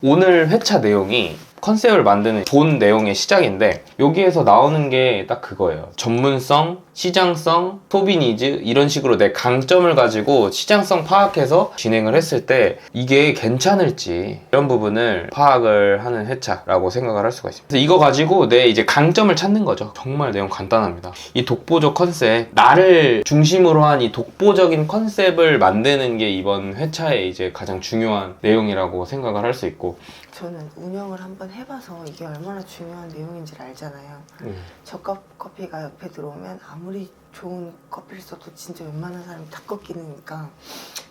오늘 회차 내용이 컨셉을 만드는 좋은 내용의 시작인데 여기에서 나오는 게 딱 그거예요. 전문성, 시장성, 소비 니즈 이런 식으로 내 강점을 가지고 시장성 파악해서 진행을 했을 때 이게 괜찮을지 이런 부분을 파악을 하는 회차라고 생각을 할 수가 있습니다. 그래서 이거 가지고 내 이제 강점을 찾는 거죠. 정말 내용 간단합니다. 이 독보적 컨셉, 나를 중심으로 한 이 독보적인 컨셉을 만드는 게 이번 회차의 이제 가장 중요한 내용이라고 생각을 할 수 있고, 저는 운영을 한번 해봐서 이게 얼마나 중요한 내용인지를 알잖아요. 저값 커피가 옆에 들어오면 아무리 좋은 커피를 써도 진짜 웬만한 사람이 다 꺾이니까.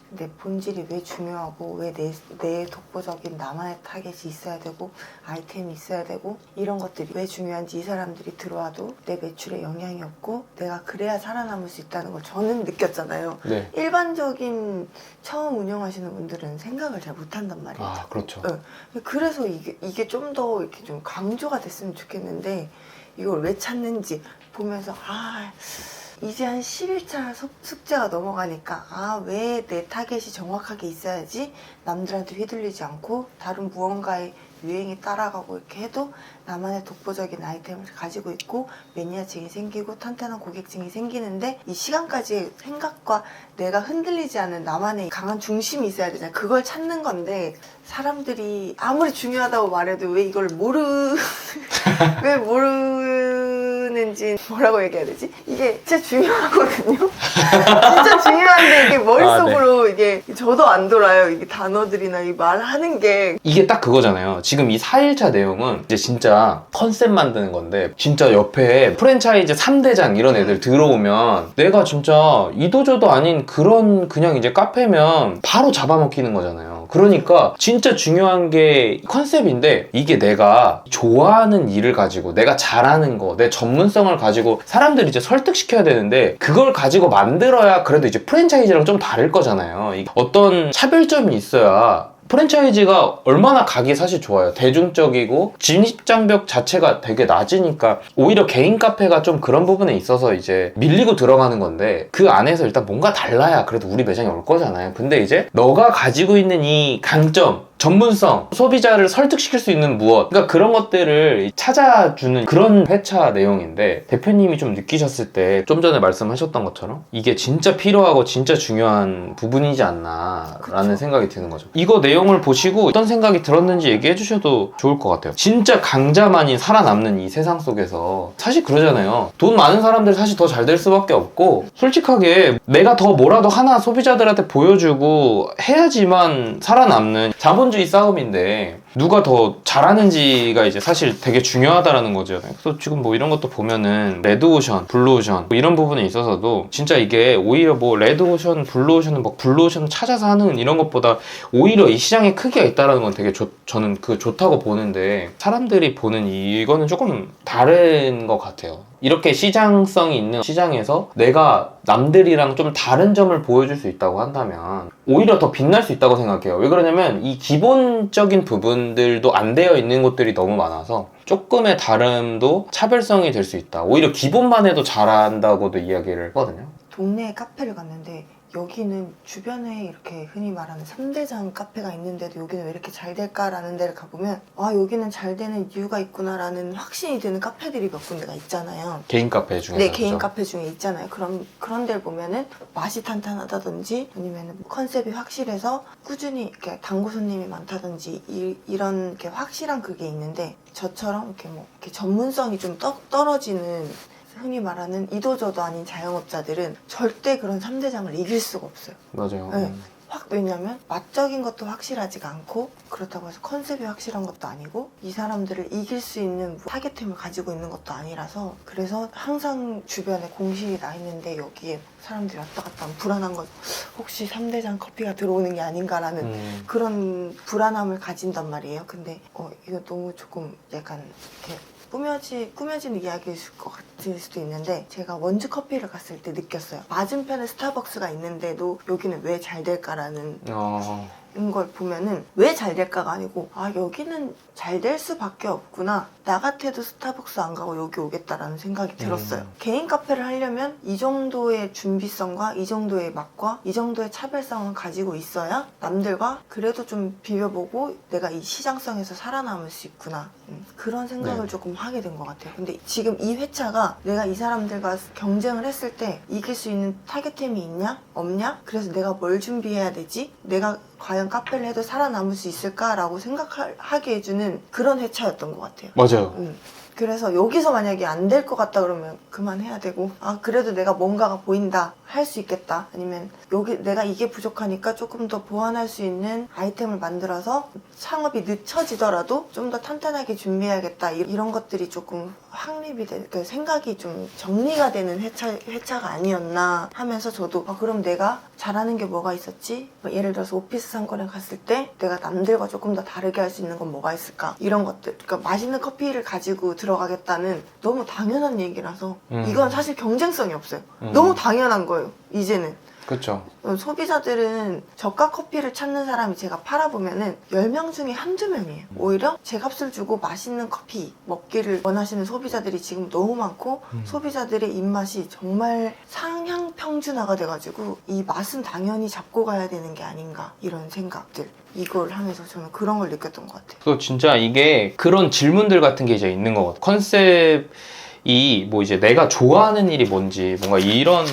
근데 본질이 왜 중요하고 왜 내 독보적인 나만의 타겟이 있어야 되고 아이템이 있어야 되고 이런 것들이 왜 중요한지 이 사람들이 들어와도 내 매출에 영향이 없고 내가 그래야 살아남을 수 있다는 걸 저는 느꼈잖아요. 네. 일반적인 처음 운영하시는 분들은 생각을 잘 못한단 말이에요. 아, 그렇죠. 네. 그래서 이게 좀 더 이렇게 좀 강조가 됐으면 좋겠는데 이걸 왜 찾는지 보면서 이제 한 10일차 숙제가 넘어가니까 왜 내 타겟이 정확하게 있어야지 남들한테 휘둘리지 않고 다른 무언가의 유행이 따라가고 이렇게 해도 나만의 독보적인 아이템을 가지고 있고 매니아층이 생기고 탄탄한 고객층이 생기는데 이 시간까지 생각과 내가 흔들리지 않는 나만의 강한 중심이 있어야 되잖아요. 그걸 찾는 건데 사람들이 아무리 중요하다고 말해도 왜 이걸 왜 모르는지 뭐라고 얘기해야 되지? 이게 진짜 중요하거든요. 진짜 중요한데 이게 머릿속으로 이게 저도 안 돌아요. 이게 단어들이나 이 말하는 게 이게 딱 그거잖아요. 지금 이 4일차 내용은 이제 진짜 컨셉 만드는 건데 진짜 옆에 프랜차이즈 3대장 이런 애들 들어오면 내가 진짜 이도저도 아닌 그런 그냥 이제 카페면 바로 잡아먹히는 거잖아요. 그러니까 진짜 중요한 게 컨셉인데 이게 내가 좋아하는 일을 가지고 내가 잘하는 거, 내 전문성을 가지고 사람들을 이제 설득시켜야 되는데 그걸 가지고 만들어야 그래도 이제 프랜차이즈랑 좀 다를 거잖아요. 어떤 차별점이 있어야 프랜차이즈가 얼마나 가기 사실 좋아요. 대중적이고 진입장벽 자체가 되게 낮으니까 오히려 개인 카페가 좀 그런 부분에 있어서 이제 밀리고 들어가는 건데 그 안에서 일단 뭔가 달라야 그래도 우리 매장에 올 거잖아요. 근데 이제 너가 가지고 있는 이 강점, 전문성, 소비자를 설득시킬 수 있는 무엇, 그러니까 그런 것들을 찾아주는 그런 회차 내용인데 대표님이 좀 느끼셨을 때 좀 전에 말씀하셨던 것처럼 이게 진짜 필요하고 진짜 중요한 부분이지 않나 라는 생각이 드는 거죠. 이거 내용을 보시고 어떤 생각이 들었는지 얘기해 주셔도 좋을 것 같아요. 진짜 강자만이 살아남는 이 세상 속에서 사실 그러잖아요. 돈 많은 사람들이 사실 더 잘 될 수밖에 없고 솔직하게 내가 더 뭐라도 하나 소비자들한테 보여주고 해야지만 살아남는 자본주의 싸움인데 누가 더 잘하는지가 이제 사실 되게 중요하다라는 거죠. 그래서 지금 뭐 이런 것도 보면은 레드오션, 블루오션 뭐 이런 부분에 있어서도 진짜 이게 오히려 뭐 레드오션, 블루오션은 막 블루오션 찾아서 하는 이런 것보다 오히려 이 시장에 크기가 있다라는 건 되게 저는 그 좋다고 보는데 사람들이 보는 이거는 조금 다른 것 같아요. 이렇게 시장성이 있는 시장에서 내가 남들이랑 좀 다른 점을 보여줄 수 있다고 한다면 오히려 더 빛날 수 있다고 생각해요. 왜 그러냐면 이 기본적인 부분들도 안 되어 있는 곳들이 너무 많아서 조금의 다름도 차별성이 될 수 있다. 오히려 기본만 해도 잘한다고도 이야기를 하거든요. 동네에 카페를 갔는데 여기는 주변에 이렇게 흔히 말하는 3대장 카페가 있는데도 여기는 왜 이렇게 잘 될까라는 데를 가보면 여기는 잘 되는 이유가 있구나라는 확신이 드는 카페들이 몇 군데가 있잖아요. 개인 카페 중에서. 네, 개인 카페 중에 있잖아요. 그런 데를 보면은 맛이 탄탄하다든지 아니면 컨셉이 확실해서 꾸준히 이렇게 당구 손님이 많다든지 이런 이렇게 확실한 그게 있는데 저처럼 이렇게 전문성이 좀 떨어지는 흔히 말하는 이도저도 아닌 자영업자들은 절대 그런 3대장을 이길 수가 없어요. 맞아요. 네. 왜냐면 맛적인 것도 확실하지가 않고 그렇다고 해서 컨셉이 확실한 것도 아니고 이 사람들을 이길 수 있는 타겟템을 가지고 있는 것도 아니라서 그래서 항상 주변에 공실이 나 있는데 여기에 사람들이 왔다 갔다 하면 불안한 거죠. 혹시 3대장 커피가 들어오는 게 아닌가라는 그런 불안함을 가진단 말이에요. 근데 이거 너무 조금 약간 이렇게 꾸며진 이야기일 것 같아요. 같을 수도 있는데 제가 원주 커피를 갔을 때 느꼈어요. 맞은편에 스타벅스가 있는데도 여기는 왜 잘 될까라는 걸 보면은 왜 잘 될까가 아니고 아 여기는 잘 될 수밖에 없구나. 나 같아도 스타벅스 안 가고 여기 오겠다라는 생각이 들었어요. 개인 카페를 하려면 이 정도의 준비성과 이 정도의 맛과 이 정도의 차별성을 가지고 있어야 남들과 그래도 좀 비벼보고 내가 이 시장성에서 살아남을 수 있구나. 그런 생각을 조금 하게 된 것 같아요. 근데 지금 이 회차가 내가 이 사람들과 경쟁을 했을 때 이길 수 있는 타겟템이 있냐? 없냐? 그래서 내가 뭘 준비해야 되지? 내가 과연 카페를 해도 살아남을 수 있을까라고 생각하게 해주는 그런 회차였던 것 같아요. 맞아요. 그래서 여기서 만약에 안 될 것 같다 그러면 그만해야 되고 아 그래도 내가 뭔가가 보인다 할 수 있겠다 아니면 여기 내가 이게 부족하니까 조금 더 보완할 수 있는 아이템을 만들어서 창업이 늦춰지더라도 좀 더 탄탄하게 준비해야겠다 이런 것들이 조금 확립이 그 생각이 좀 정리가 되는 회차가 아니었나 하면서 저도 아 그럼 내가 잘하는 게 뭐가 있었지? 뭐 예를 들어서 오피스 상권에 갔을 때 내가 남들과 조금 더 다르게 할 수 있는 건 뭐가 있을까? 이런 것들 그러니까 맛있는 커피를 가지고 들어가겠다는 너무 당연한 얘기라서 이건 사실 경쟁성이 없어요. 너무 당연한 거예요. 이제는. 그렇죠. 소비자들은 저가 커피를 찾는 사람이 제가 팔아보면은 10명 중에 한두 명이에요. 오히려 제값을 주고 맛있는 커피 먹기를 원하시는 소비자들이 지금 너무 많고 소비자들의 입맛이 정말 상향 평준화가 돼가지고 이 맛은 당연히 잡고 가야 되는 게 아닌가 이런 생각들 이걸 하면서 저는 그런 걸 느꼈던 것 같아요. 그래서 진짜 이게 그런 질문들 같은 게 이제 있는 것 같아요. 컨셉 뭐 이제 내가 좋아하는 일이 뭔지 뭔가 이런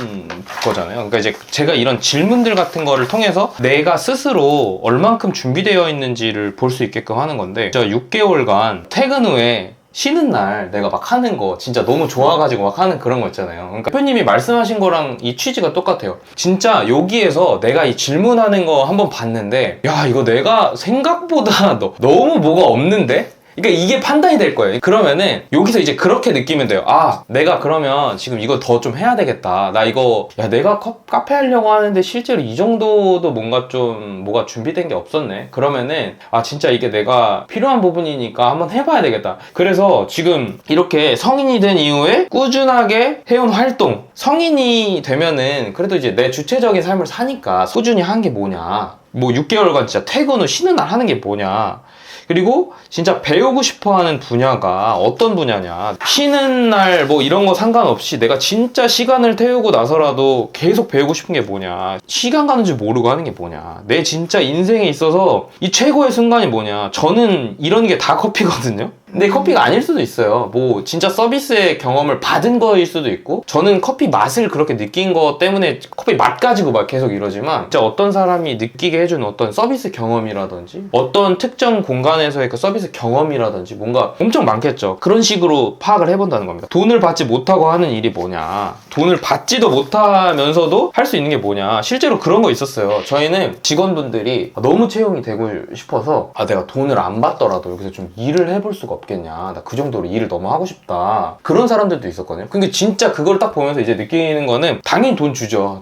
거잖아요. 그러니까 이제 제가 이런 질문들 같은 거를 통해서 내가 스스로 얼만큼 준비되어 있는지를 볼 수 있게끔 하는 건데 진짜 6개월간 퇴근 후에 쉬는 날 내가 막 하는 거 진짜 너무 좋아가지고 막 하는 그런 거 있잖아요. 그러니까 대표님이 말씀하신 거랑 이 취지가 똑같아요. 진짜 여기에서 내가 이 질문하는 거 한번 봤는데 야 이거 내가 생각보다 너무 뭐가 없는데? 그러니까 이게 판단이 될 거예요. 그러면은 여기서 이제 그렇게 느끼면 돼요. 아 내가 그러면 지금 이거 더 좀 해야 되겠다. 나 이거 야 내가 카페 하려고 하는데 실제로 이 정도도 뭔가 좀 뭐가 준비된 게 없었네. 그러면은 아 진짜 이게 내가 필요한 부분이니까 한번 해봐야 되겠다. 그래서 지금 이렇게 성인이 된 이후에 꾸준하게 해온 활동 성인이 되면은 그래도 이제 내 주체적인 삶을 사니까 꾸준히 한 게 뭐냐 뭐 6개월간 진짜 퇴근 후 쉬는 날 하는 게 뭐냐 그리고 진짜 배우고 싶어 하는 분야가 어떤 분야냐 쉬는 날 뭐 이런 거 상관없이 내가 진짜 시간을 태우고 나서라도 계속 배우고 싶은 게 뭐냐 시간 가는 줄 모르고 하는 게 뭐냐 내 진짜 인생에 있어서 이 최고의 순간이 뭐냐 저는 이런 게 다 커피거든요. 근데 커피가 아닐 수도 있어요. 뭐 진짜 서비스의 경험을 받은 거일 수도 있고 저는 커피 맛을 그렇게 느낀 거 때문에 커피 맛 가지고 막 계속 이러지만 진짜 어떤 사람이 느끼게 해주는 어떤 서비스 경험이라든지 어떤 특정 공간에서의 그 서비스 경험이라든지 뭔가 엄청 많겠죠. 그런 식으로 파악을 해본다는 겁니다. 돈을 받지 못하고 하는 일이 뭐냐 돈을 받지도 못하면서도 할 수 있는 게 뭐냐 실제로 그런 거 있었어요. 저희는 직원분들이 너무 채용이 되고 싶어서 아 내가 돈을 안 받더라도 여기서 좀 일을 해볼 수가 없겠냐 나 그 정도로 일을 너무 하고 싶다 그런 사람들도 있었거든요. 근데 진짜 그걸 딱 보면서 이제 느끼는 거는 당연히 돈 주죠.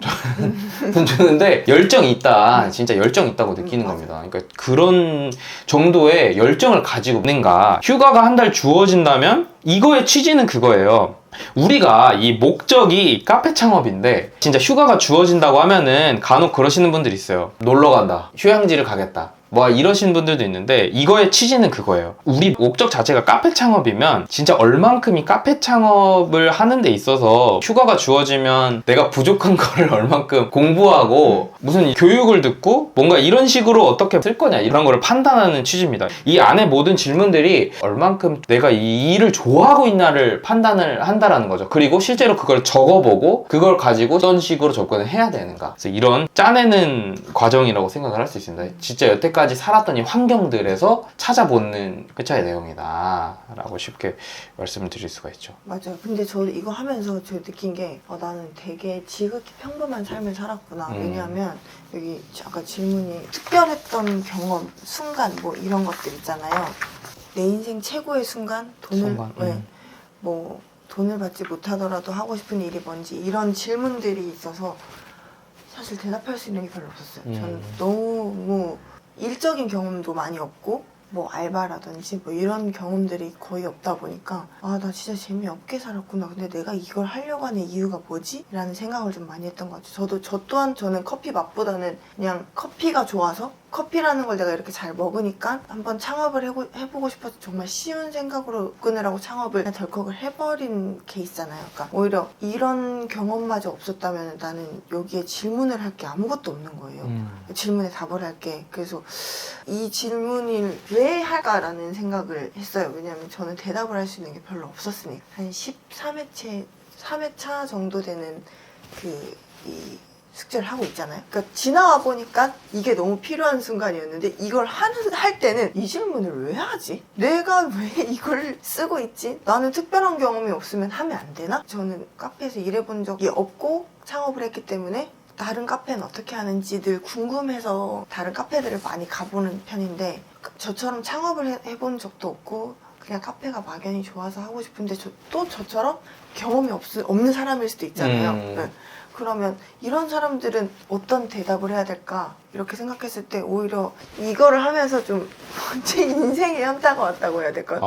돈 주는데 열정이 있다 진짜 열정 있다고 느끼는 겁니다. 그러니까 그런 정도의 열정을 가지고 있는가. 휴가가 한 달 주어진다면 이거의 취지는 그거예요. 우리가 이 목적이 카페 창업인데 진짜 휴가가 주어진다고 하면은 간혹 그러시는 분들이 있어요. 놀러 간다 휴양지를 가겠다 뭐 이러신 분들도 있는데 이거의 취지는 그거예요. 우리 목적 자체가 카페 창업이면 진짜 얼만큼이 카페 창업을 하는 데 있어서 휴가가 주어지면 내가 부족한 거를 얼만큼 공부하고 무슨 교육을 듣고 뭔가 이런 식으로 어떻게 쓸 거냐 이런 거를 판단하는 취지입니다. 이 안에 모든 질문들이 얼만큼 내가 이 일을 좋아하고 있나를 판단을 한다라는 거죠. 그리고 실제로 그걸 적어보고 그걸 가지고 어떤 식으로 접근을 해야 되는가. 그래서 이런 짜내는 과정이라고 생각을 할 수 있습니다. 진짜 여태까지 살았던 이 환경들에서 찾아보는 회차의 내용이다 라고 쉽게 말씀을 드릴 수가 있죠. 맞아요. 근데 저 이거 하면서 저 느낀 게 나는 되게 지극히 평범한 삶을 살았구나. 왜냐하면 여기 아까 질문이 특별했던 경험, 순간 뭐 이런 것들 있잖아요. 내 인생 최고의 순간? 뭐 돈을 받지 못하더라도 하고 싶은 일이 뭔지 이런 질문들이 있어서 사실 대답할 수 있는 게 별로 없었어요. 저는 너무 일적인 경험도 많이 없고 뭐 알바라든지 뭐 이런 경험들이 거의 없다 보니까 아, 나 진짜 재미없게 살았구나. 근데 내가 이걸 하려고 하는 이유가 뭐지? 라는 생각을 좀 많이 했던 것 같아요. 저 또한 저는 커피 맛보다는 그냥 커피가 좋아서 커피라는 걸 내가 이렇게 잘 먹으니까 한번 창업을 해보고 싶어서 정말 쉬운 생각으로 끊으라고 창업을 그냥 덜컥을 해버린 케이스잖아요. 그러니까 오히려 이런 경험마저 없었다면 나는 여기에 질문을 할 게 아무것도 없는 거예요. 질문에 답을 할 게. 그래서 이 질문을 왜 할까라는 생각을 했어요. 왜냐면 저는 대답을 할 수 있는 게 별로 없었으니까. 한 3회차 정도 되는 이 숙제를 하고 있잖아요. 그러니까 지나와 보니까 이게 너무 필요한 순간이었는데 이걸 할 때는 이 질문을 왜 하지? 내가 왜 이걸 쓰고 있지? 나는 특별한 경험이 없으면 하면 안 되나? 저는 카페에서 일해본 적이 없고 창업을 했기 때문에 다른 카페는 어떻게 하는지 늘 궁금해서 다른 카페들을 많이 가보는 편인데 저처럼 창업을 해본 적도 없고 그냥 카페가 막연히 좋아서 하고 싶은데 또 저처럼 경험이 없는 사람일 수도 있잖아요. 네. 그러면 이런 사람들은 어떤 대답을 해야 될까? 이렇게 생각했을 때 오히려 이거를 하면서 좀 제 인생의 현타가 왔다고 해야 될까요?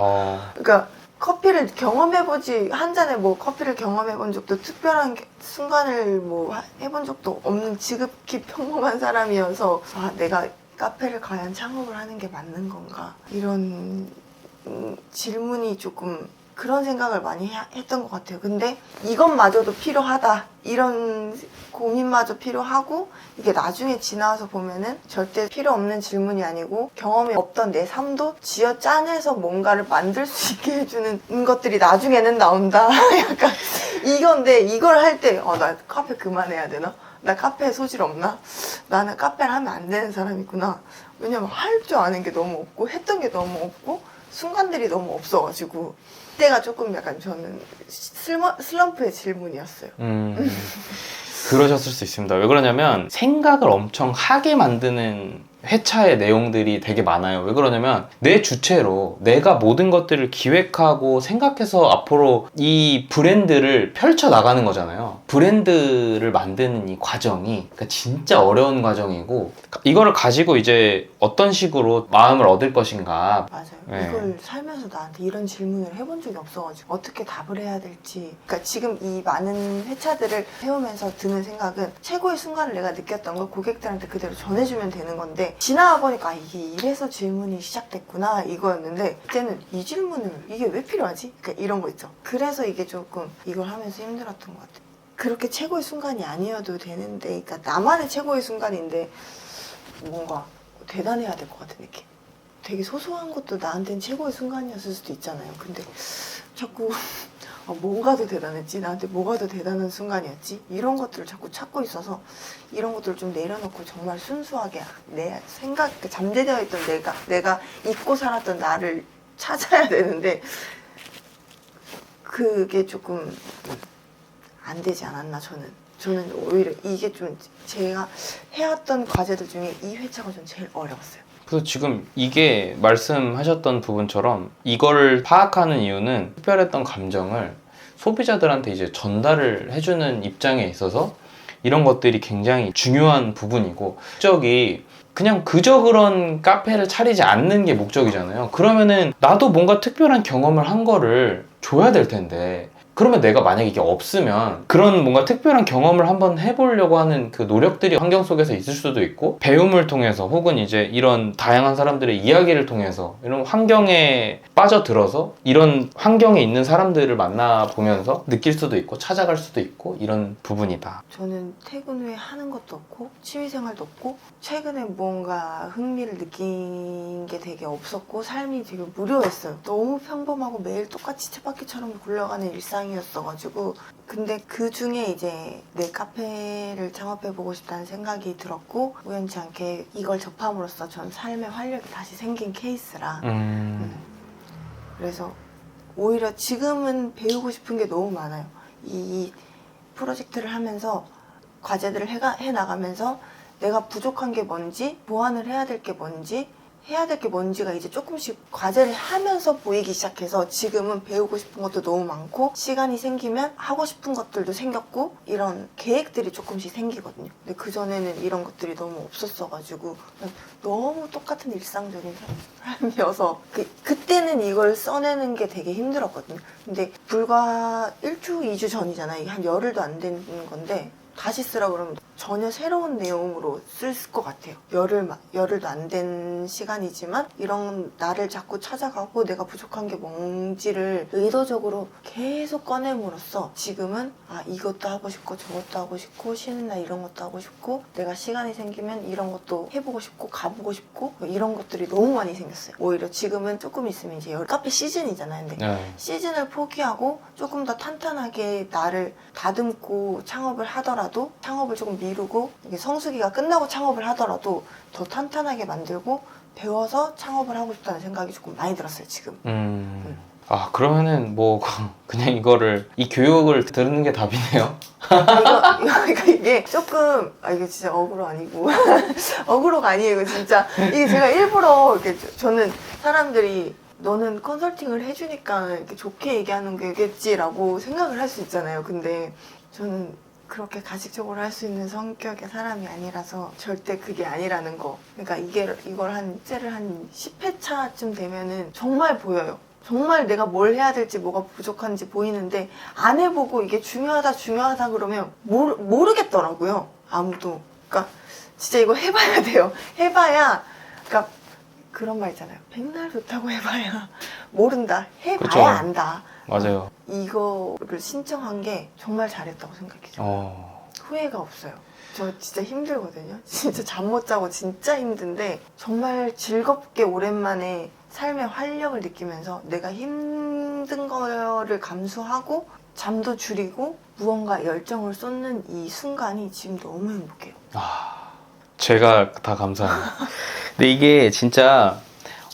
그러니까 커피를 경험해보지 한 잔에 뭐 커피를 경험해본 적도 특별한 순간을 뭐 해본 적도 없는 지극히 평범한 사람이어서 아 내가 카페를 과연 창업을 하는 게 맞는 건가 이런 질문이 조금 그런 생각을 많이 했던 것 같아요. 근데 이것마저도 필요하다 이런 고민마저 필요하고 이게 나중에 지나와서 보면은 절대 필요 없는 질문이 아니고 경험이 없던 내 삶도 쥐어 짜내서 뭔가를 만들 수 있게 해주는 것들이 나중에는 나온다. 약간 이건데 이걸 할 때 나 카페 그만해야 되나? 나 카페에 소질 없나? 나는 카페를 하면 안 되는 사람이구나. 왜냐면 할 줄 아는 게 너무 없고 했던 게 너무 없고 순간들이 너무 없어가지고 그때가 조금 약간 저는 슬럼프의 질문이었어요. 그러셨을 수 있습니다. 왜 그러냐면 생각을 엄청 하게 만드는 회차의 내용들이 되게 많아요. 왜 그러냐면 내 주체로 내가 모든 것들을 기획하고 생각해서 앞으로 이 브랜드를 펼쳐나가는 거잖아요. 브랜드를 만드는 이 과정이 그러니까 진짜 어려운 과정이고 이거를 가지고 이제 어떤 식으로 마음을 얻을 것인가. 맞아요. 네. 이걸 살면서 나한테 이런 질문을 해본 적이 없어가지고 어떻게 답을 해야 될지. 그러니까 지금 이 많은 회차들을 해오면서 드는 생각은 최고의 순간을 내가 느꼈던 걸 고객들한테 그대로 전해주면 되는 건데 지나와 보니까 이게 이래서 질문이 시작됐구나 이거였는데 그때는 이 질문을 이게 왜 필요하지? 그러니까 이런 거 있죠. 그래서 이게 조금 이걸 하면서 힘들었던 것 같아요. 그렇게 최고의 순간이 아니어도 되는데 그러니까 나만의 최고의 순간인데 뭔가 대단해야 될 것 같은 느낌. 되게 소소한 것도 나한테는 최고의 순간이었을 수도 있잖아요. 근데 자꾸 뭐가 더 대단했지? 나한테 뭐가 더 대단한 순간이었지? 이런 것들을 자꾸 찾고 있어서 이런 것들을 좀 내려놓고 정말 순수하게 내 생각, 잠재되어 있던 내가 잊고 살았던 나를 찾아야 되는데 그게 조금 안 되지 않았나 저는 오히려 이게 좀 제가 해왔던 과제들 중에 이 회차가 좀 제일 어려웠어요. 그래서 지금 이게 말씀하셨던 부분처럼 이걸 파악하는 이유는 특별했던 감정을 소비자들한테 이제 전달을 해주는 입장에 있어서 이런 것들이 굉장히 중요한 부분이고 목적이 그냥 그저 그런 카페를 차리지 않는 게 목적이잖아요. 그러면은 나도 뭔가 특별한 경험을 한 거를 줘야 될 텐데 그러면 내가 만약에 이게 없으면 그런 뭔가 특별한 경험을 한번 해보려고 하는 그 노력들이 환경 속에서 있을 수도 있고 배움을 통해서 혹은 이제 이런 다양한 사람들의 이야기를 통해서 이런 환경에 빠져들어서 이런 환경에 있는 사람들을 만나보면서 느낄 수도 있고 찾아갈 수도 있고 이런 부분이다. 저는 퇴근 후에 하는 것도 없고 취미생활도 없고 최근에 뭔가 흥미를 느낀 게 되게 없었고 삶이 되게 무료했어요. 너무 평범하고 매일 똑같이 쳇바퀴처럼 굴러가는 일상이었어가지고 근데 그 중에 이제 내 카페를 창업해보고 싶다는 생각이 들었고 우연치 않게 이걸 접함으로써 전 삶의 활력이 다시 생긴 케이스라 그래서 오히려 지금은 배우고 싶은 게 너무 많아요. 이 프로젝트를 하면서 과제들을 해나가면서 내가 부족한 게 뭔지 보완을 해야 될 게 뭔지 해야 될 게 뭔지가 이제 조금씩 과제를 하면서 보이기 시작해서 지금은 배우고 싶은 것도 너무 많고 시간이 생기면 하고 싶은 것들도 생겼고 이런 계획들이 조금씩 생기거든요. 근데 그전에는 이런 것들이 너무 없었어가지고 너무 똑같은 일상적인 사람이어서 그때는 이걸 써내는 게 되게 힘들었거든요. 근데 불과 1주, 2주 전이잖아요. 이게 한 열흘도 안 되는 건데 다시 쓰라 그러면 전혀 새로운 내용으로 쓸 것 같아요. 열흘도 안 된 시간이지만 이런 나를 자꾸 찾아가고 내가 부족한 게 뭔지를 의도적으로 계속 꺼냄으로써 지금은 이것도 하고 싶고 저것도 하고 싶고 쉬는 날 이런 것도 하고 싶고 내가 시간이 생기면 이런 것도 해보고 싶고 가보고 싶고 이런 것들이 너무 많이 생겼어요. 오히려 지금은 조금 있으면 이제 카페 시즌이잖아요. 근데 시즌을 포기하고 조금 더 탄탄하게 나를 다듬고 창업을 하더라도 창업을 조금 미루고 성수기가 끝나고 창업을 하더라도 더 탄탄하게 만들고 배워서 창업을 하고 싶다는 생각이 조금 많이 들었어요 지금. 그러면은 뭐 그냥 이 교육을 들은 게 답이네요. 이게 조금 이게 진짜 어그로 아니고 어그로가 아니에요. 이거 진짜 이게 제가 일부러 이렇게 저는 사람들이 너는 컨설팅을 해주니까 이렇게 좋게 얘기하는 거겠지라고 생각을 할 수 있잖아요. 근데 저는 그렇게 가식적으로 할 수 있는 성격의 사람이 아니라서 절대 그게 아니라는 거. 그러니까 이걸 한 10회차쯤 되면은 정말 보여요. 정말 내가 뭘 해야 될지 뭐가 부족한지 보이는데 안 해보고 이게 중요하다 그러면 모르겠더라고요. 아무도. 그러니까 진짜 이거 해봐야 돼요. 해봐야 그러니까 그런 말 있잖아요. 백날 좋다고 해봐야 모른다. 해봐야 그쵸. 안다. 맞아요. 이거를 신청한 게 정말 잘했다고 생각해요. 후회가 없어요. 저 진짜 힘들거든요. 진짜 잠 못 자고 진짜 힘든데 정말 즐겁게 오랜만에 삶의 활력을 느끼면서 내가 힘든 거를 감수하고 잠도 줄이고 무언가 열정을 쏟는 이 순간이 지금 너무 행복해요. 제가 다 감사합니다. 근데 이게 진짜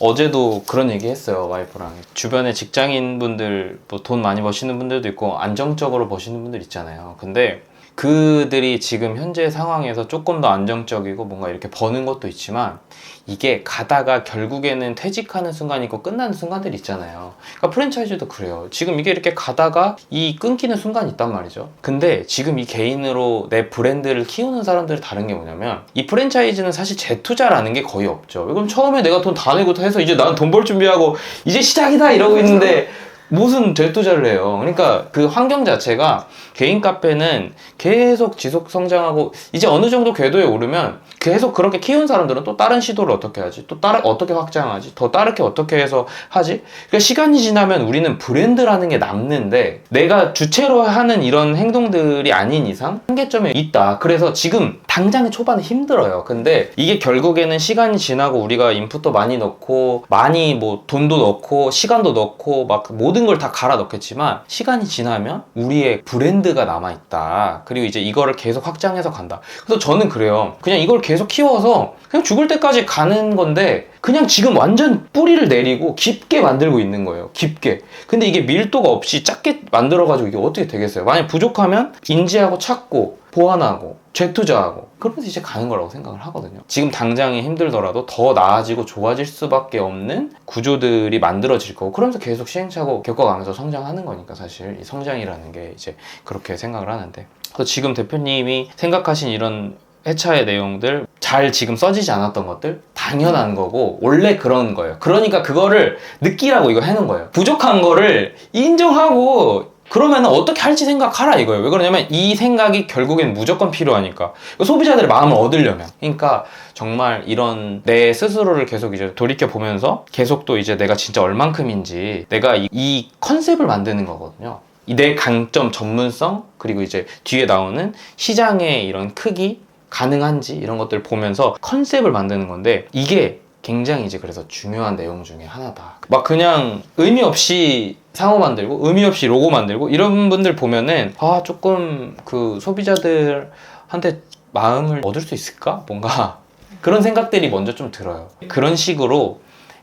어제도 그런 얘기 했어요, 와이프랑. 주변에 직장인분들, 뭐 돈 많이 버시는 분들도 있고 안정적으로 버시는 분들 있잖아요. 근데 그들이 지금 현재 상황에서 조금 더 안정적이고 뭔가 이렇게 버는 것도 있지만 이게 가다가 결국에는 퇴직하는 순간이 있고 끝나는 순간들이 있잖아요. 그러니까 프랜차이즈도 그래요. 지금 이게 이렇게 가다가 이 끊기는 순간이 있단 말이죠. 근데 지금 이 개인으로 내 브랜드를 키우는 사람들이 다른 게 뭐냐면 이 프랜차이즈는 사실 재투자라는 게 거의 없죠. 그럼 처음에 내가 돈 다 내고 해서 이제 난 돈 벌 준비하고 이제 시작이다 이러고 있는데 무슨 재투자를 해요. 그러니까 그 환경 자체가 개인 카페는 계속 지속 성장하고 이제 어느 정도 궤도에 오르면 계속 그렇게 키운 사람들은 또 다른 시도를 어떻게 하지? 또 다른 어떻게 확장하지? 더 다르게 어떻게 해서 하지? 그러니까 시간이 지나면 우리는 브랜드라는 게 남는데 내가 주체로 하는 이런 행동들이 아닌 이상 한계점에 있다. 그래서 지금 당장의 초반에 힘들어요. 근데 이게 결국에는 시간이 지나고 우리가 인풋도 많이 넣고 많이 뭐 돈도 넣고 시간도 넣고 막 모든 걸 다 갈아 넣겠지만 시간이 지나면 우리의 브랜드가 남아있다. 그리고 이제 이거를 계속 확장해서 간다. 그래서 저는 그래요. 그냥 이걸 계속 키워서 그냥 죽을 때까지 가는 건데 그냥 지금 완전 뿌리를 내리고 깊게 만들고 있는 거예요. 깊게. 근데 이게 밀도가 없이 작게 만들어가지고 이게 어떻게 되겠어요? 만약 부족하면 인지하고 찾고 보완하고 재투자하고 그러면서 이제 가는 거라고 생각을 하거든요. 지금 당장이 힘들더라도 더 나아지고 좋아질 수밖에 없는 구조들이 만들어질 거고 그러면서 계속 시행착오 겪어가면서 성장하는 거니까 사실 이 성장이라는 게 이제 그렇게 생각을 하는데 그래서 지금 대표님이 생각하신 이런 회차의 내용들 잘 지금 써지지 않았던 것들 당연한 거고 원래 그런 거예요. 그러니까 그거를 느끼라고 이거 해놓은 거예요. 부족한 거를 인정하고 그러면 어떻게 할지 생각하라 이거예요. 왜 그러냐면 이 생각이 결국엔 무조건 필요하니까 소비자들의 마음을 얻으려면 그러니까 정말 이런 내 스스로를 계속 이제 돌이켜 보면서 계속 또 이제 내가 진짜 얼만큼인지 내가 이 컨셉을 만드는 거거든요. 내 강점, 전문성 그리고 이제 뒤에 나오는 시장의 이런 크기 가능한지 이런 것들을 보면서 컨셉을 만드는 건데 이게 굉장히 이제 그래서 중요한 내용 중에 하나다. 막 그냥 의미 없이 상호 만들고 의미 없이 로고 만들고 이런 분들 보면은 조금 그 소비자들한테 마음을 얻을 수 있을까? 뭔가 그런 생각들이 먼저 좀 들어요. 그런 식으로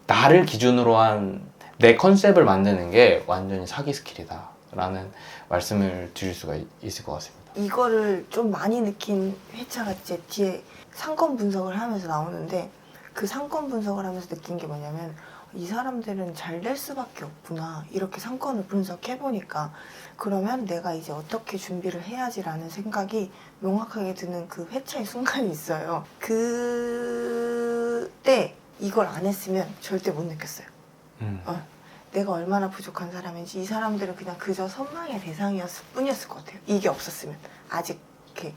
나를 기준으로 한 내 컨셉을 만드는 게 완전히 사기 스킬이다 라는 말씀을 드릴 수가 있을 것 같습니다. 이거를 좀 많이 느낀 회차가 이제 뒤에 상권 분석을 하면서 나오는데 그 상권 분석을 하면서 느낀 게 뭐냐면 이 사람들은 잘 될 수밖에 없구나. 이렇게 상권을 분석해보니까 그러면 내가 이제 어떻게 준비를 해야지라는 생각이 명확하게 드는 그 회차의 순간이 있어요. 그때 이걸 안 했으면 절대 못 느꼈어요. 내가 얼마나 부족한 사람인지. 이 사람들은 그냥 그저 선망의 대상이었을 뿐이었을 것 같아요. 이게 없었으면. 아직 이렇게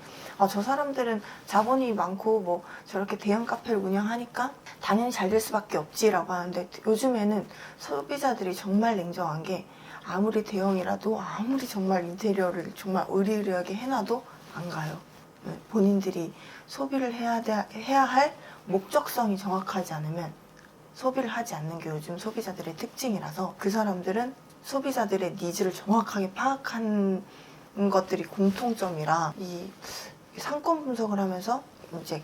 저 사람들은 자본이 많고 뭐 저렇게 대형 카페를 운영하니까 당연히 잘 될 수밖에 없지라고 하는데, 요즘에는 소비자들이 정말 냉정한 게 아무리 대형이라도 아무리 정말 인테리어를 정말 의리의리하게 해놔도 안 가요. 본인들이 소비를 해야 할 목적성이 정확하지 않으면 소비를 하지 않는 게 요즘 소비자들의 특징이라서, 그 사람들은 소비자들의 니즈를 정확하게 파악한 것들이 공통점이라 이 상권 분석을 하면서 이제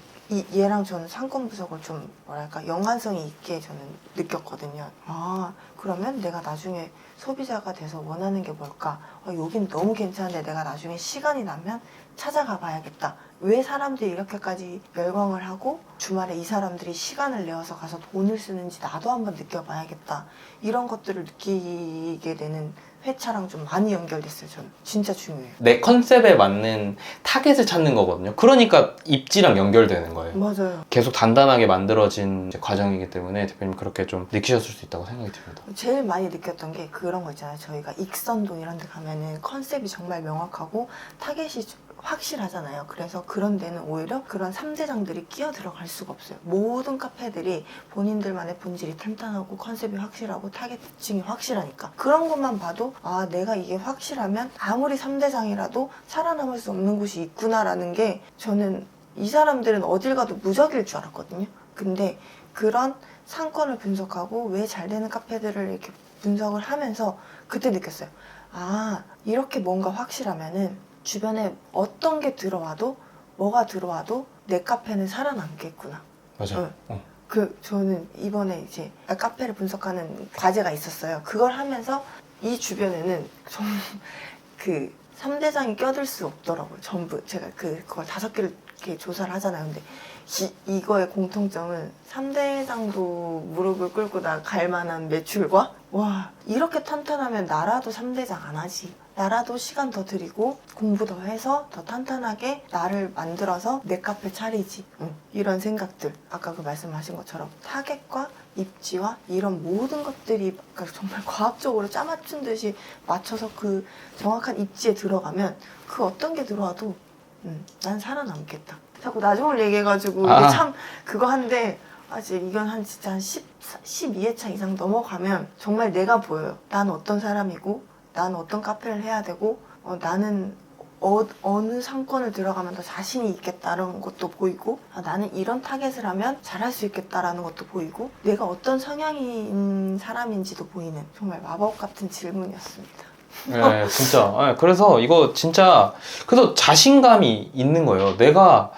얘랑 저는 상권 분석을 좀 뭐랄까 연관성이 있게 저는 느꼈거든요. 그러면 내가 나중에 소비자가 돼서 원하는 게 뭘까? 여긴 너무 괜찮은데 내가 나중에 시간이 나면 찾아가 봐야겠다. 왜 사람들이 이렇게까지 열광을 하고 주말에 이 사람들이 시간을 내어서 가서 돈을 쓰는지 나도 한번 느껴봐야겠다. 이런 것들을 느끼게 되는 회차랑 좀 많이 연결됐어요. 저는 진짜 중요해요. 내 컨셉에 맞는 타겟을 찾는 거거든요. 그러니까 입지랑 연결되는 거예요. 맞아요. 계속 단단하게 만들어진 과정이기 때문에 대표님 그렇게 좀 느끼셨을 수 있다고 생각이 듭니다. 제일 많이 느꼈던 게 그런 거 있잖아요. 저희가 익선동 이런 데 가면은 컨셉이 정말 명확하고 타겟이 확실하잖아요. 그래서 그런 데는 오히려 그런 3대장들이 끼어 들어갈 수가 없어요. 모든 카페들이 본인들만의 본질이 탄탄하고 컨셉이 확실하고 타겟 특징이 확실하니까 그런 것만 봐도 내가 이게 확실하면 아무리 3대장이라도 살아남을 수 없는 곳이 있구나라는 게, 저는 이 사람들은 어딜 가도 무적일 줄 알았거든요. 근데 그런 상권을 분석하고 왜 잘 되는 카페들을 이렇게 분석을 하면서 그때 느꼈어요. 이렇게 뭔가 확실하면은 주변에 어떤 게 들어와도 뭐가 들어와도 내 카페는 살아남겠구나. 맞아요. 저는 이번에 이제 카페를 분석하는 과제가 있었어요. 그걸 하면서 이 주변에는 정말 그 3대장이 껴들 수 없더라고요. 전부 제가 그걸 5개를 이렇게 조사를 하잖아요. 근데 이거의 공통점은 3대장도 무릎을 꿇고 나갈 만한 매출과, 이렇게 탄탄하면 나라도 3대장 안 하지. 나라도 시간 더 들이고 공부 더 해서 더 탄탄하게 나를 만들어서 내 카페 차리지. 이런 생각들, 아까 그 말씀하신 것처럼 타겟과 입지와 이런 모든 것들이 정말 과학적으로 짜맞춘 듯이 맞춰서 그 정확한 입지에 들어가면 그 어떤 게 들어와도 난 살아남겠다. 자꾸 나중을 얘기해가지고 이게 참 그거 한데, 아직 이건 진짜 한 12회차 이상 넘어가면 정말 내가 보여요. 난 어떤 사람이고, 나는 어떤 카페를 해야 되고, 나는 어느 상권을 들어가면 더 자신이 있겠다라는 것도 보이고, 나는 이런 타겟을 하면 잘할 수 있겠다라는 것도 보이고, 내가 어떤 성향인 사람인지도 보이는 정말 마법 같은 질문이었습니다. 네, 진짜. 그래서 이거 진짜, 그래서 자신감이 있는 거예요. 내가,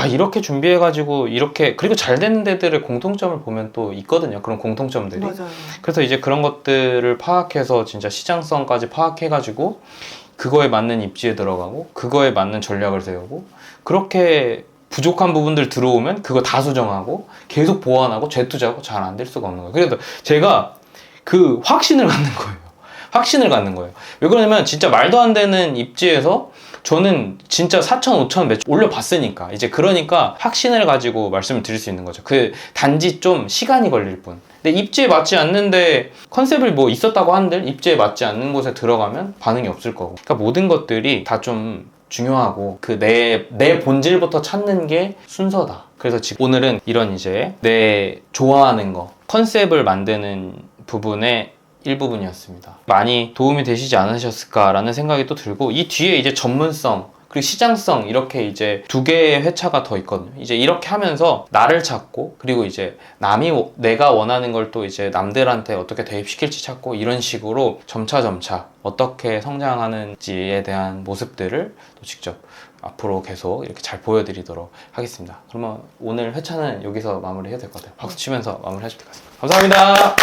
이렇게 준비해가지고, 이렇게, 그리고 잘 되는 데들의 공통점을 보면 또 있거든요. 그런 공통점들이. 맞아요. 그래서 이제 그런 것들을 파악해서 진짜 시장성까지 파악해가지고, 그거에 맞는 입지에 들어가고, 그거에 맞는 전략을 세우고, 그렇게 부족한 부분들 들어오면 그거 다 수정하고, 계속 보완하고, 재투자하고 잘 안 될 수가 없는 거예요. 그래서 제가 그 확신을 갖는 거예요. 확신을 갖는 거예요. 왜 그러냐면 진짜 말도 안 되는 입지에서 저는 진짜 4천, 5천 매출 올려봤으니까, 이제 그러니까 확신을 가지고 말씀을 드릴 수 있는 거죠. 단지 좀 시간이 걸릴 뿐. 근데 입지에 맞지 않는데, 컨셉을 뭐 있었다고 한들 입지에 맞지 않는 곳에 들어가면 반응이 없을 거고. 그러니까 모든 것들이 다 좀 중요하고, 내 본질부터 찾는 게 순서다. 그래서 지금 오늘은 이런 이제 내 좋아하는 거, 컨셉을 만드는 부분에 일부분이었습니다. 많이 도움이 되시지 않으셨을까라는 생각이 또 들고, 이 뒤에 이제 전문성 그리고 시장성, 이렇게 이제 2개의 회차가 더 있거든요. 이제 이렇게 하면서 나를 찾고, 그리고 이제 내가 원하는 걸 또 이제 남들한테 어떻게 대입시킬지 찾고, 이런 식으로 점차 어떻게 성장하는지에 대한 모습들을 또 직접 앞으로 계속 이렇게 잘 보여드리도록 하겠습니다. 그러면 오늘 회차는 여기서 마무리해야 될 것 같아요. 박수 치면서 마무리하시면 될 것 같습니다. 감사합니다.